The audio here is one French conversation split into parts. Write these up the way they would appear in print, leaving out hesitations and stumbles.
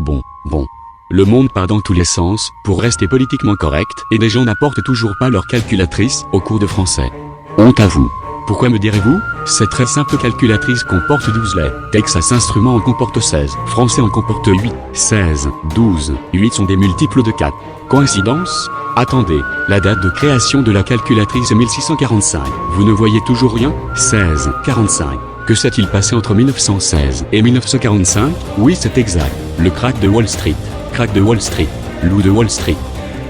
Bon. Le monde part dans tous les sens, pour rester politiquement correct, et des gens n'apportent toujours pas leur calculatrice, au cours de français. Honte à vous. Pourquoi me direz-vous? Cette très simple calculatrice comporte 12 lettres. Texas Instruments en comporte 16. Français en comporte 8. 16, 12, 8 sont des multiples de 4. Coïncidence? Attendez, la date de création de la calculatrice est 1645. Vous ne voyez toujours rien? 16, 45. Que s'est-il passé entre 1916 et 1945? Oui, c'est exact. Le crack de Wall Street. Crack de Wall Street. Loup de Wall Street.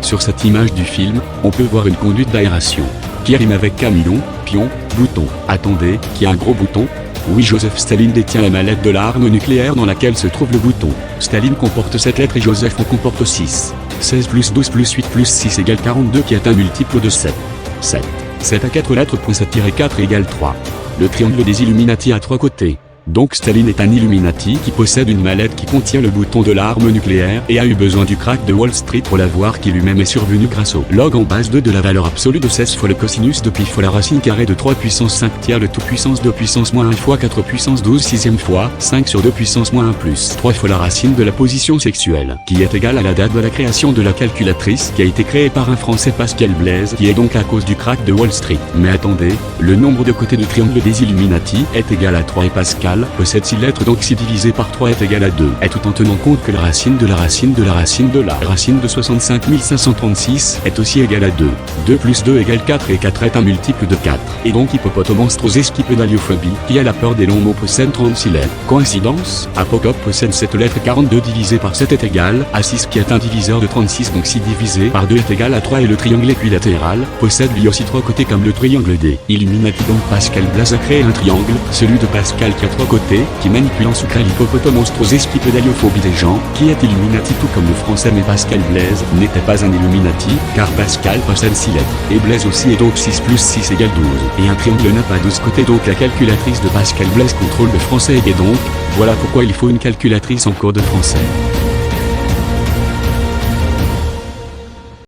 Sur cette image du film, on peut voir une conduite d'aération. Qui rime avec camion, pion, bouton. Attendez, qui a un gros bouton? Oui, Joseph Staline détient la mallette de l'arme nucléaire dans laquelle se trouve le bouton. Staline comporte 7 lettres et Joseph en comporte 6. 16 plus 12 plus 8 plus 6 égale 42 qui est un multiple de 7. 7. 7 à 4 lettres, point 7-4 égale 3. Le triangle des Illuminati a 3 côtés. Donc Staline est un Illuminati qui possède une mallette qui contient le bouton de l'arme nucléaire et a eu besoin du crack de Wall Street pour l'avoir qui lui-même est survenu grâce au log en base 2 de la valeur absolue de 16 fois le cosinus de pi fois la racine carrée de 3 puissance 5 tiers de tout puissance 2 puissance moins 1 fois 4 puissance 12 sixième fois 5 sur 2 puissance moins 1 plus 3 fois la racine de la position sexuelle qui est égale à la date de la création de la calculatrice qui a été créée par un Français Pascal Blaise qui est donc à cause du crack de Wall Street. Mais attendez, le nombre de côtés du triangle des Illuminati est égal à 3 et Pascal possède 6 lettres donc 6 divisé par 3 est égal à 2. Et tout en tenant compte que la racine de la racine de la racine de la racine de 65 536 est aussi égale à 2. 2 plus 2 égale 4 et 4 est un multiple de 4. Et donc hippopotomonstroses qui pédaliophobie qui a la peur des longs mots possède 36 lettres. Coïncidence? Apocope possède 7 lettres 42 divisé par 7 est égal à 6 qui est un diviseur de 36 donc 6 divisé par 2 est égal à 3 et le triangle équilatéral possède lui aussi 3 côtés comme le triangle des Illuminati donc Pascal Blaise a créé un triangle, celui de Pascal qui a 3 côtés, qui manipule en secret l'hippopotomonstroses qui pédaliophobie des gens, qui est Illuminati tout comme le français mais Pascal Blaise n'était pas un Illuminati, car Pascal possède 6 lettres, et Blaise aussi et donc 6 plus 6 égale 12, et un triangle n'a pas 12 côtés donc la calculatrice de Pascal Blaise contrôle le français et donc, voilà pourquoi il faut une calculatrice en cours de français.